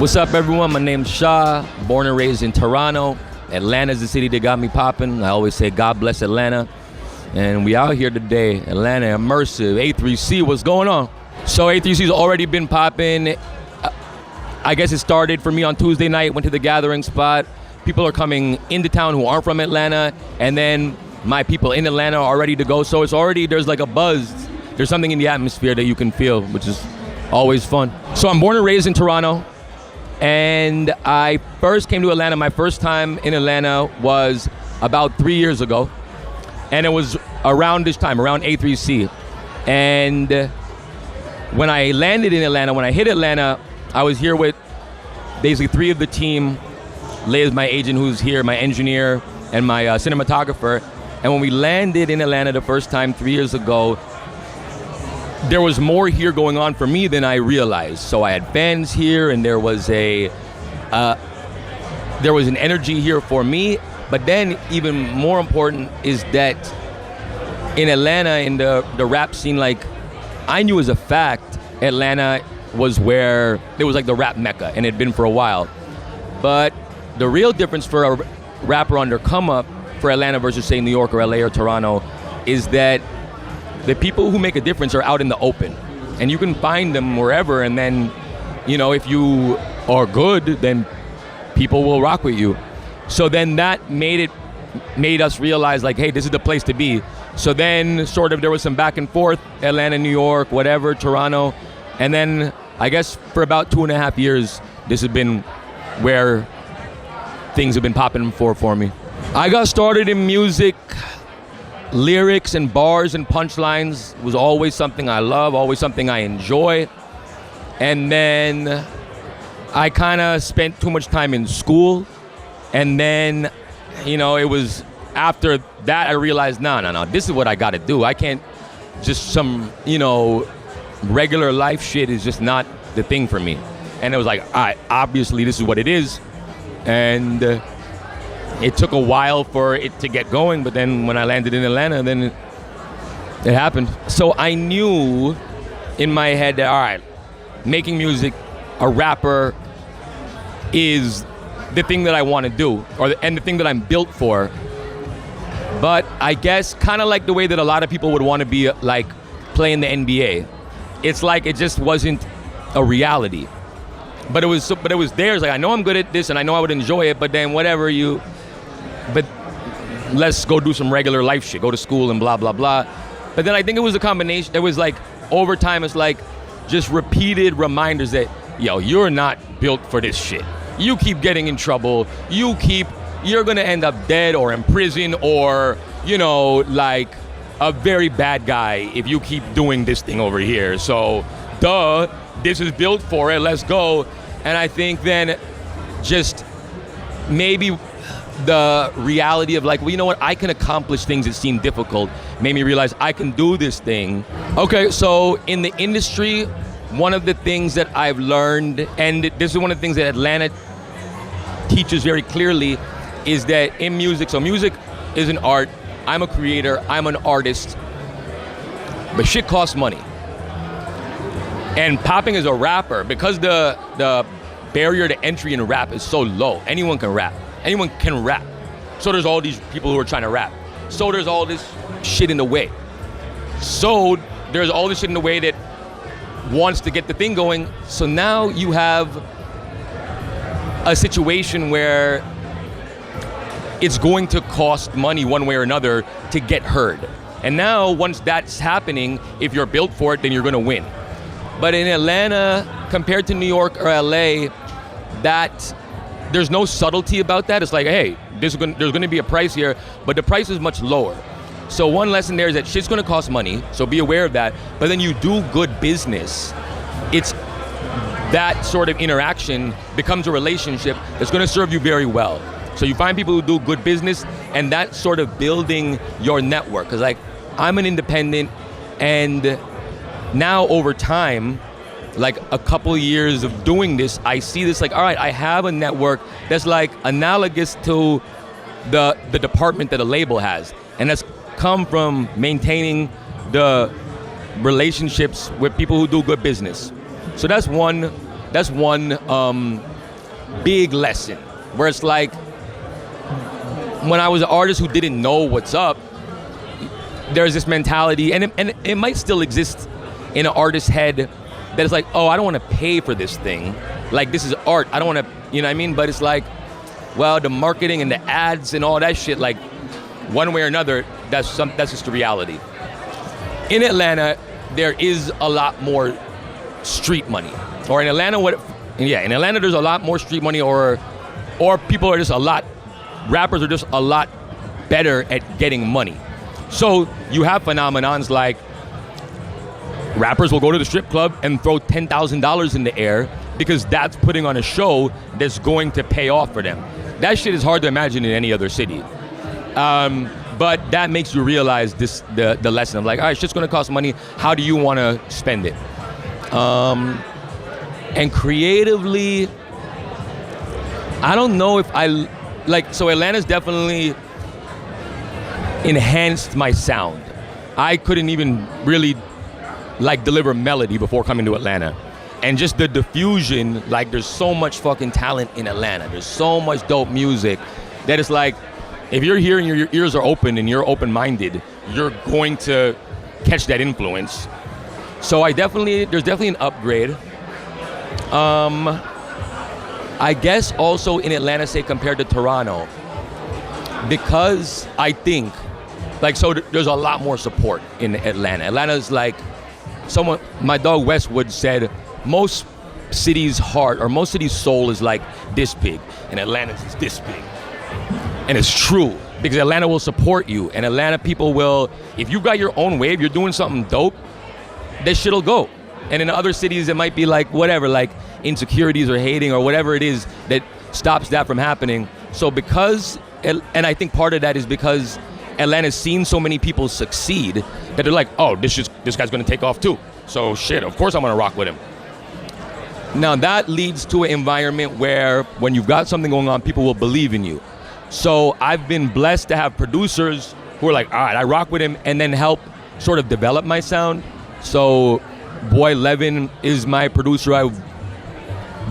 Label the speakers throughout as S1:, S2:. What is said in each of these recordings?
S1: What's up, everyone? My name's Shah, born and raised in Toronto. Atlanta's the city that got me popping. I always say God bless Atlanta. And we out here today, Atlanta Immersive, A3C, what's going on? So A3C's already been popping. I guess it started for me on Tuesday night, went to the gathering spot. People are coming into town who aren't from Atlanta, and then my people in Atlanta are ready to go. So it's already, there's like a buzz. There's something in the atmosphere that you can feel, which is always fun. So I'm born and raised in Toronto. And I first came to Atlanta, my first time in Atlanta was about 3 years ago. And it was around this time, around A3C. And when I landed in Atlanta, when I hit Atlanta, I was here with basically three of the team. Liz, my agent who's here, my engineer, and my cinematographer. And when we landed in Atlanta the first time 3 years ago, there was more here going on for me than I realized. So I had fans here, and there was an energy here for me. But then, even more important is that in Atlanta, in the rap scene, like I knew as a fact, Atlanta was where it was like the rap mecca, and it had been for a while. But the real difference for a rapper on their come up for Atlanta versus say New York or LA or Toronto is that the people who make a difference are out in the open, and you can find them wherever. And then, you know, if you are good, then people will rock with you. So then that made us realize, like, hey, this is the place to be. So then sort of there was some back and forth, Atlanta, New York, whatever, Toronto. And then I guess for about 2.5 years, this has been where things have been popping for me. I got started in music. Lyrics and bars and punchlines was always something I love, always something I enjoy. And then I kind of spent too much time in school. And then, you know, it was after that I realized, no, this is what I got to do. I can't just some, you know, regular life shit is just not the thing for me. And it was like, all right, obviously this is what it is. And it took a while for it to get going, but then when I landed in Atlanta, then it happened. So I knew in my head that, all right, making music, a rapper is the thing that I want to do, and the thing that I'm built for. But I guess kind of like the way that a lot of people would want to be like playing the NBA. It's like it just wasn't a reality. But it was there. It's like, I know I'm good at this and I know I would enjoy it, but then but let's go do some regular life shit, go to school and blah, blah, blah. But then I think it was a combination. It was like, over time, it's like just repeated reminders that, yo, you're not built for this shit. You keep getting in trouble. You're gonna end up dead or in prison or, you know, like a very bad guy if you keep doing this thing over here. So, this is built for it, let's go. And I think then just maybe the reality of like, well, you know what, I can accomplish things that seem difficult made me realize I can do this thing. Okay, so in the industry, one of the things that I've learned, and this is one of the things that Atlanta teaches very clearly, is that in music, so music is an art, I'm a creator, I'm an artist, but shit costs money. And popping as a rapper, because the barrier to entry in rap is so low, anyone can rap. Anyone can rap. So there's all these people who are trying to rap. So there's all this shit in the way. So there's all this shit in the way that wants to get the thing going. So now you have a situation where it's going to cost money one way or another to get heard. And now once that's happening, if you're built for it, then you're gonna win. But in Atlanta, compared to New York or LA, there's no subtlety about that. It's like, hey, there's going to be a price here, but the price is much lower. So one lesson there is that shit's going to cost money, so be aware of that. But then you do good business. It's that sort of interaction becomes a relationship that's going to serve you very well. So you find people who do good business, and that's sort of building your network. Because like, I'm an independent, and now over time, like a couple years of doing this, I see this like, all right, I have a network that's like analogous to the department that a label has. And that's come from maintaining the relationships with people who do good business. So that's one big lesson where it's like, when I was an artist who didn't know what's up, there's this mentality, and it might still exist in an artist's head, that it's like, oh, I don't want to pay for this thing. Like, this is art. I don't want to, you know what I mean? But it's like, well, the marketing and the ads and all that shit, like, one way or another, that's just the reality. In Atlanta, there is a lot more street money. Or in Atlanta, in Atlanta, there's a lot more street money, or people are just rappers are just a lot better at getting money. So you have phenomenons like rappers will go to the strip club and throw $10,000 in the air because that's putting on a show that's going to pay off for them. That shit is hard to imagine in any other city. But that makes you realize the lesson of like, all right, shit's gonna cost money. How do you want to spend it? And creatively, I don't know if so Atlanta's definitely enhanced my sound. I couldn't even really deliver melody before coming to Atlanta. And just the diffusion, there's so much fucking talent in Atlanta. There's so much dope music that it's like, if you're here and your ears are open and you're open-minded, you're going to catch that influence. So there's definitely an upgrade. I guess also in Atlanta, say compared to Toronto, because I think, there's a lot more support in Atlanta. Atlanta's my dog Westwood said, most cities' heart or most cities' soul is this big, and Atlanta's is this big. And it's true, because Atlanta will support you, and Atlanta people will, if you got your own wave, you're doing something dope, that shit'll go. And in other cities, it might be whatever, insecurities or hating or whatever it is that stops that from happening. So and I think part of that is because Atlanta's seen so many people succeed that they're like, oh, this guy's gonna take off too. So shit, of course I'm gonna rock with him. Now that leads to an environment where when you've got something going on, people will believe in you. So I've been blessed to have producers who are like, all right, I rock with him, and then help sort of develop my sound. So Boy Levin is my producer I've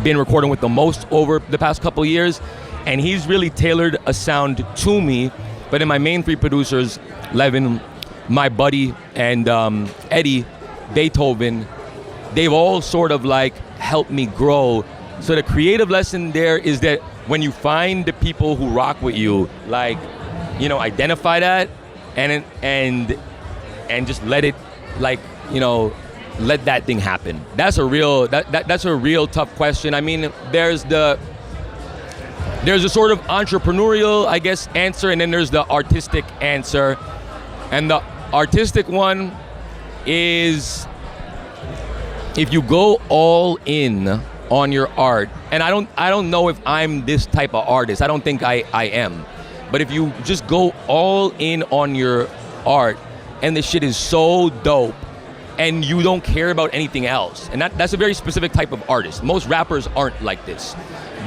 S1: been recording with the most over the past couple years, and he's really tailored a sound to me. But in my main three producers, Levin, my buddy, and Eddie Beethoven, they've all sort of helped me grow. So the creative lesson there is that when you find the people who rock with you, identify that and just let it let that thing happen. That's a real tough question. I mean, there's a sort of entrepreneurial, I guess, answer, and then there's the artistic answer. And the artistic one is, if you go all in on your art, and I don't know if I'm this type of artist. I don't think I am. But if you just go all in on your art, and the shit is so dope, and you don't care about anything else, and that's a very specific type of artist. Most rappers aren't like this.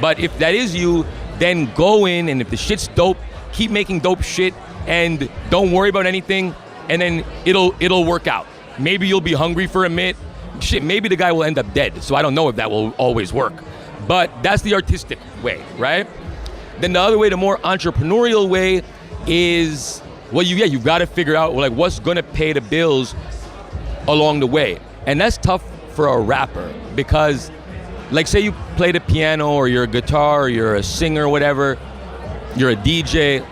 S1: But if that is you, then go in, and if the shit's dope, keep making dope shit, and don't worry about anything, and then it'll work out. Maybe you'll be hungry for a minute. Shit, maybe the guy will end up dead. So I don't know if that will always work. But that's the artistic way, right? Then the other way, the more entrepreneurial way, is, you've got to figure out what's going to pay the bills along the way. And that's tough for a rapper, because say you play the piano, or you're a guitar, or you're a singer, or whatever, you're a DJ,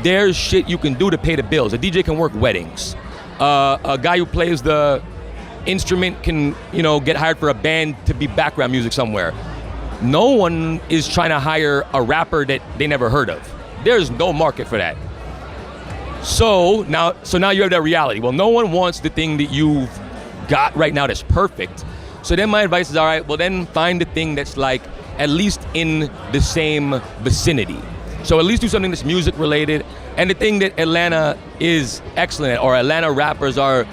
S1: there's shit you can do to pay the bills. A DJ can work weddings. A guy who plays the instrument can, get hired for a band to be background music somewhere. No one is trying to hire a rapper that they never heard of. There's no market for that. So now you have that reality. Well, no one wants the thing that you've got right now that's perfect. So then my advice is, all right, well then find the thing that's at least in the same vicinity. So at least do something that's music related. And the thing that Atlanta is excellent at, or Atlanta rappers are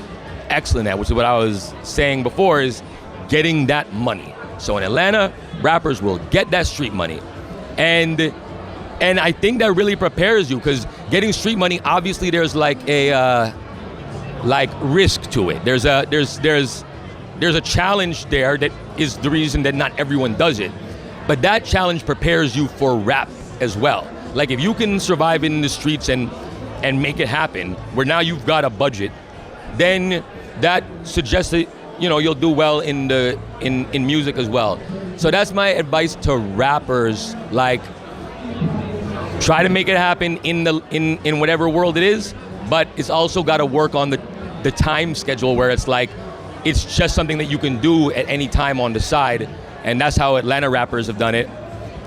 S1: excellent at, which is what I was saying before, is getting that money. So in Atlanta, rappers will get that street money. And I think that really prepares you, because getting street money, obviously there's a risk to it. There's a challenge there that is the reason that not everyone does it. But that challenge prepares you for rap as well. Like if you can survive in the streets and make it happen, where now you've got a budget, then that suggests that you'll do well in music as well. So that's my advice to rappers. Like, try to make it happen in whatever world it is, but it's also got to work on the time schedule where it's like it's just something that you can do at any time on the side, and that's how Atlanta rappers have done it.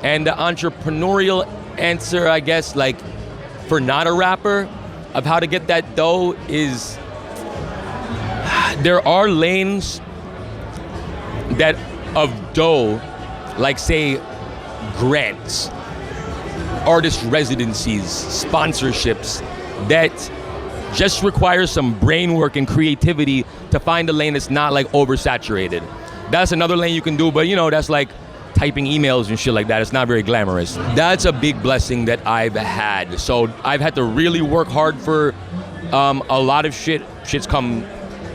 S1: And the entrepreneurial answer, I guess, like for not a rapper, of how to get that dough is there are lanes that of dough, like say grants, artist residencies, sponsorships, that just requires some brain work and creativity to find a lane that's not like oversaturated. That's another lane you can do, but that's like typing emails and shit like that. It's not very glamorous. That's a big blessing that I've had. So I've had to really work hard for a lot of shit's come,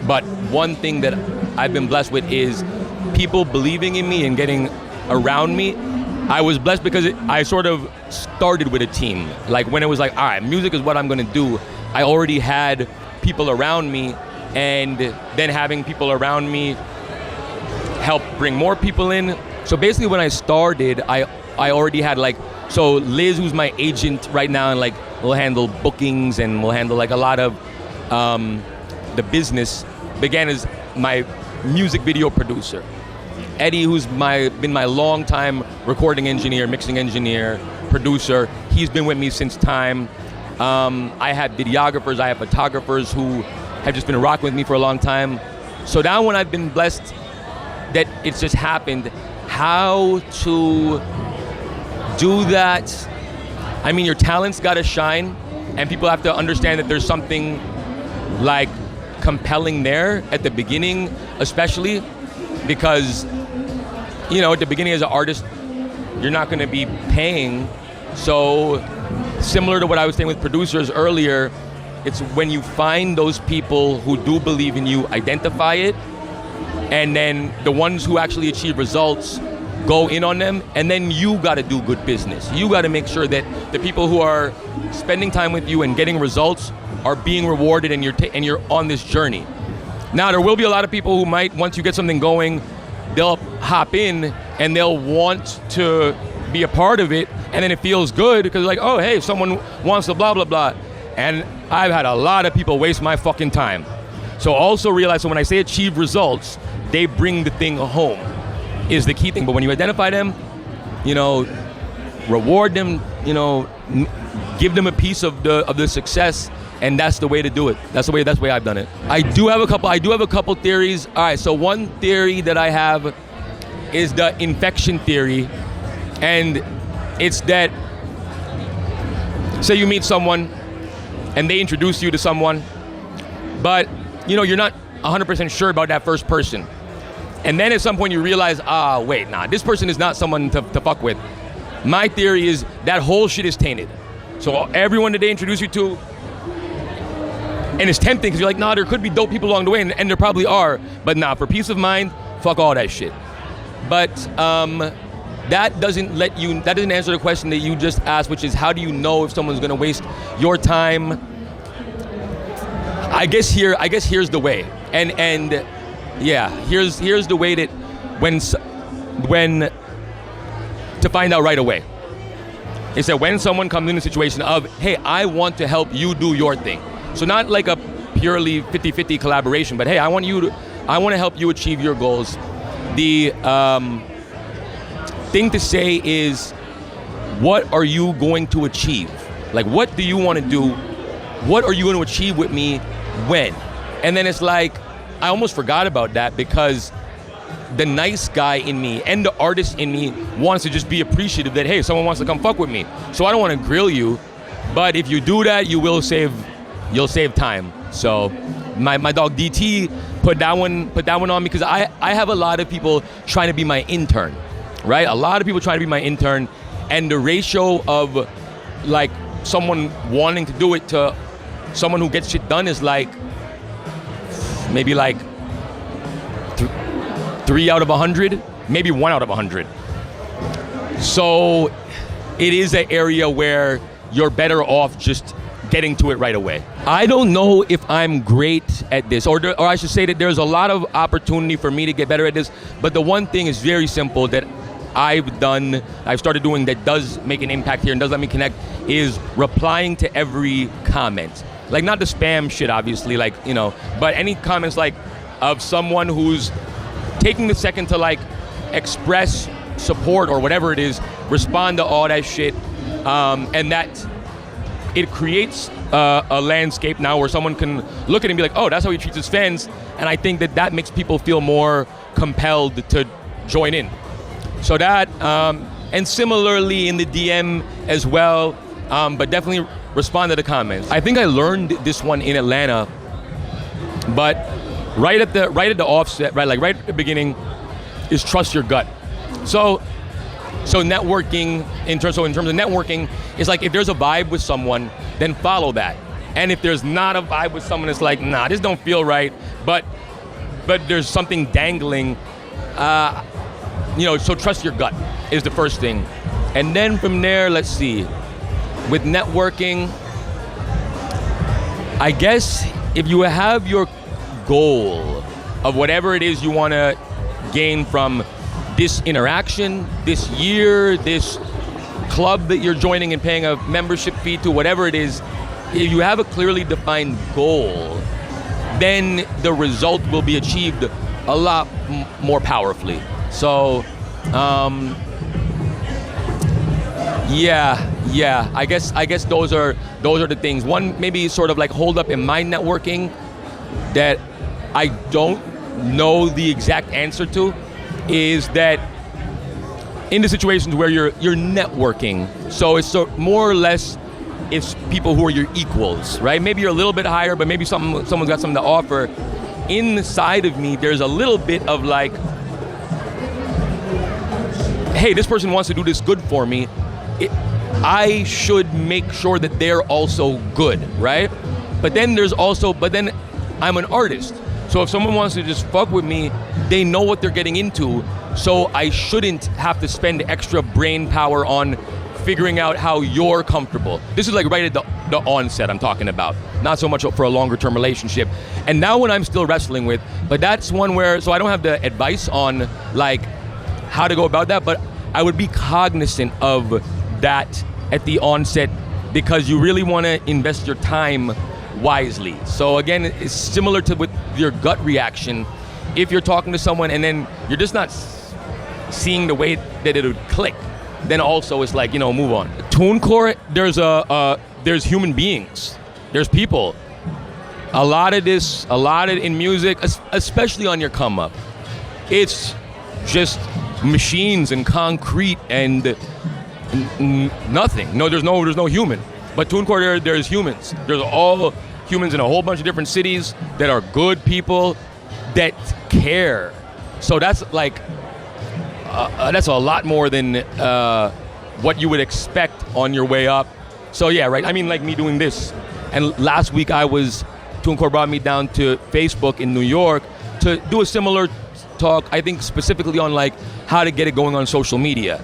S1: but one thing that I've been blessed with is people believing in me and getting around me. I was blessed because I sort of started with a team. Like when it was like, all right, music is what I'm gonna do, I already had people around me, and then having people around me help bring more people in. So basically when I started, I already had like, so Liz, who's my agent right now, and like will handle bookings and will handle like a lot of the business, began as my music video producer. Eddie, who's been my long-time recording engineer, mixing engineer, producer, he's been with me since time. I have videographers, I have photographers who have just been rocking with me for a long time. So now when I've been blessed that it's just happened, how to do that, I mean, your talent's gotta shine, and people have to understand that there's something like compelling there at the beginning, especially because at the beginning as an artist, you're not going to be paying. So similar to what I was saying with producers earlier, it's when you find those people who do believe in you, identify it, and then the ones who actually achieve results, go in on them, and then you got to do good business. You got to make sure that the people who are spending time with you and getting results are being rewarded, and you're on this journey. Now, there will be a lot of people who might, once you get something going, they'll hop in and they'll want to be a part of it, and then it feels good because like, oh, hey, someone wants to blah, blah, blah. And I've had a lot of people waste my fucking time. So also realize, so when I say achieve results, they bring the thing home is the key thing. But when you identify them, reward them, give them a piece of the success, and that's the way to do it. That's the way I've done it. I do have a couple theories. All right, so one theory that I have is the infection theory, and it's that, say you meet someone and they introduce you to someone, but you're not 100% sure about that first person. And then at some point you realize, wait, this person is not someone to fuck with. My theory is that whole shit is tainted. So everyone that they introduce you to, and it's tempting because you're like, there could be dope people along the way, and there probably are, but for peace of mind, fuck all that shit. But that doesn't answer the question that you just asked, which is how do you know if someone's gonna waste your time? I guess here's the way, and yeah, here's the way that when to find out right away. Is that when someone comes in a situation of, hey, I want to help you do your thing. So not like a purely 50-50 collaboration, but hey, I want to help you achieve your goals. The thing to say is, what are you going to achieve? Like, what do you want to do? What are you going to achieve with me? When? And then it's like, I almost forgot about that because the nice guy in me and the artist in me wants to just be appreciative that, hey, someone wants to come fuck with me. So I don't want to grill you, but if you do that, you'll save time. So my dog DT put that one on me because I have a lot of people trying to be my intern, right? A lot of people trying to be my intern, and the ratio of like someone wanting to do it to someone who gets shit done is like maybe like 3 out of 100, maybe 1 out of 100. So it is an area where you're better off just getting to it right away. I don't know if I'm great at this, or I should say that there's a lot of opportunity for me to get better at this, but the one thing is very simple that I've started doing that does make an impact here and does let me connect is replying to every comment. Like, not the spam shit, obviously, like, you know, but any comments like of someone who's taking the second to like express support or whatever it is, respond to all that shit, and that it creates a landscape now where someone can look at it and be like, oh, that's how he treats his fans, and I think that makes people feel more compelled to join in. So that, and similarly in the DM as well, but definitely respond to the comments. I think I learned this one in Atlanta, but right at the offset, right at the beginning, is trust your gut. So networking, in terms of networking, is like if there's a vibe with someone, then follow that. And if there's not a vibe with someone, it's like, nah, this don't feel right, but there's something dangling, so trust your gut is the first thing. And then from there, let's see, with networking, I guess if you have your goal of whatever it is you want to gain from this interaction, this year, this club that you're joining and paying a membership fee to, whatever it is, if you have a clearly defined goal, then the result will be achieved a lot more powerfully. So, yeah. I guess those are the things. One, maybe sort of like hold up in my networking that I don't know the exact answer to, is that in the situations where you're networking, so it's more or less it's people who are your equals, right? Maybe you're a little bit higher, but maybe someone's got something to offer. Inside of me, there's a little bit of like, hey, this person wants to do this good for me. I should make sure that they're also good, right? But then I'm an artist. So if someone wants to just fuck with me, they know what they're getting into. So I shouldn't have to spend extra brain power on figuring out how you're comfortable. This is like right at the onset I'm talking about, not so much for a longer term relationship. And now when I'm still wrestling with, but that's one where, so I don't have the advice on like how to go about that, but I would be cognizant of that at the onset because you really want to invest your time wisely. So again, it's similar to with your gut reaction. If you're talking to someone and then you're just not seeing the way that it would click, then also it's like, move on. TuneCore, there's human beings, there's people. A lot of it in music, especially on your come up, it's just machines and concrete and nothing. No, there's no human. But TuneCore, there's humans. There's all humans in a whole bunch of different cities that are good people that care. So that's like, that's a lot more than what you would expect on your way up. So yeah, right. I mean, like me doing this. And last week TuneCore brought me down to Facebook in New York to do a similar talk, I think specifically on like how to get it going on social media.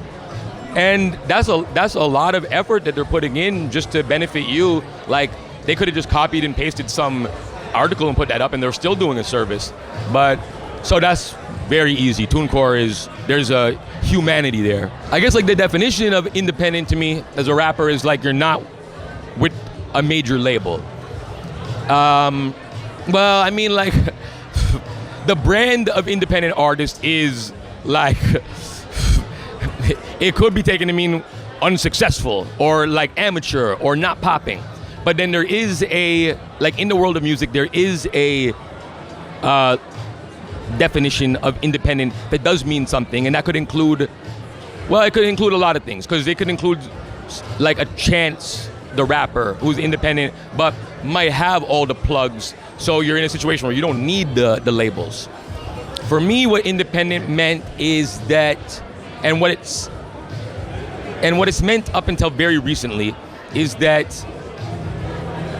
S1: And that's a lot of effort that they're putting in just to benefit you. Like they could have just copied and pasted some article and put that up and they're still doing a service. But so that's very easy. TuneCore there's a humanity there. I guess like the definition of independent to me as a rapper is like you're not with a major label. Well, I mean like the brand of independent artist is like, it could be taken to mean unsuccessful or like amateur or not popping. But then there is like in the world of music, there is a definition of independent that does mean something, and that could include, well, it could include a lot of things, because it could include like a Chance the rapper who's independent but might have all the plugs, so you're in a situation where you don't need the labels. For me, what independent meant is that, and what it's meant up until very recently, is that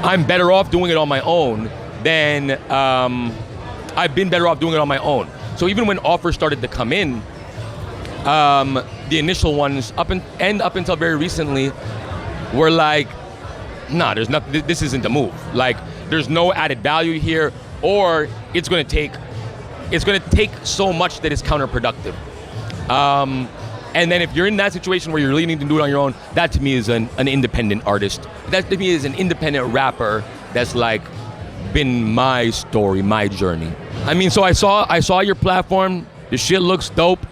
S1: I'm better off doing it on my own than I've been better off doing it on my own. So even when offers started to come in, the initial ones up until very recently were like, nah, there's not. This isn't the move. Like, there's no added value here, or it's going to take so much that it's counterproductive. And then if you're in that situation where you're really needing to do it on your own, that to me is an independent artist. That to me is an independent rapper that's like been my story, my journey. I mean, so I saw your platform. The shit looks dope.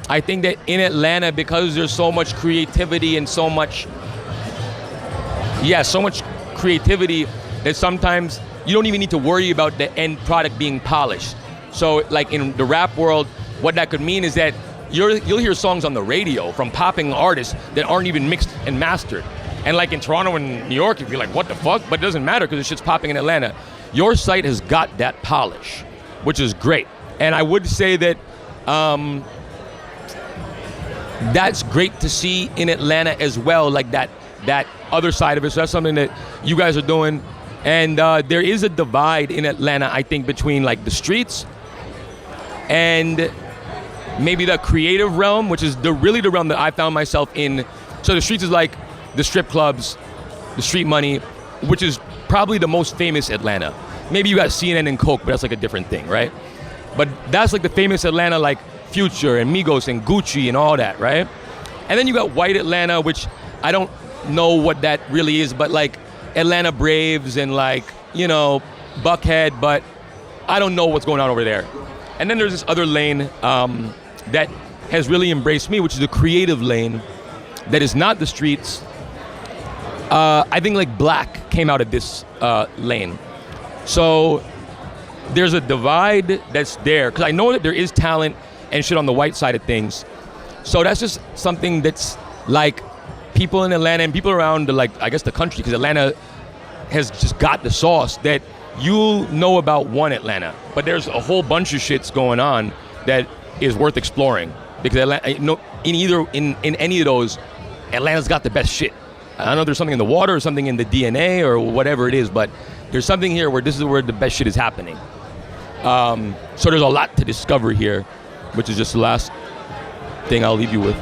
S1: I think that in Atlanta, because there's so much creativity and so much creativity that sometimes you don't even need to worry about the end product being polished. So like in the rap world, what that could mean is that you'll hear songs on the radio from popping artists that aren't even mixed and mastered. And like in Toronto and New York, you'd be like, what the fuck? But it doesn't matter because the shit's popping in Atlanta. Your site has got that polish, which is great. And I would say that that's great to see in Atlanta as well, like that other side of it. So that's something that you guys are doing. And there is a divide in Atlanta, I think, between like the streets and maybe the creative realm, which is really the realm that I found myself in. So the streets is like the strip clubs, the street money, which is probably the most famous Atlanta. Maybe you got CNN and Coke, but that's like a different thing, right? But that's like the famous Atlanta, like Future and Migos and Gucci and all that, right? And then you got white Atlanta, which I don't know what that really is, but like Atlanta Braves and like, you know, Buckhead, but I don't know what's going on over there. And then there's this other lane that has really embraced me, which is the creative lane that is not the streets. I think like Black came out of this lane. So there's a divide that's there, because I know that there is talent and shit on the white side of things. So that's just something that's like people in Atlanta and people around the, like, I guess the country, because Atlanta has just got the sauce that you know about one Atlanta, but there's a whole bunch of shits going on that is worth exploring, because Atlanta, in any of those, Atlanta's got the best shit. I don't know if there's something in the water or something in the DNA or whatever it is, but there's something here where this is where the best shit is happening. So there's a lot to discover here, which is just the last thing I'll leave you with.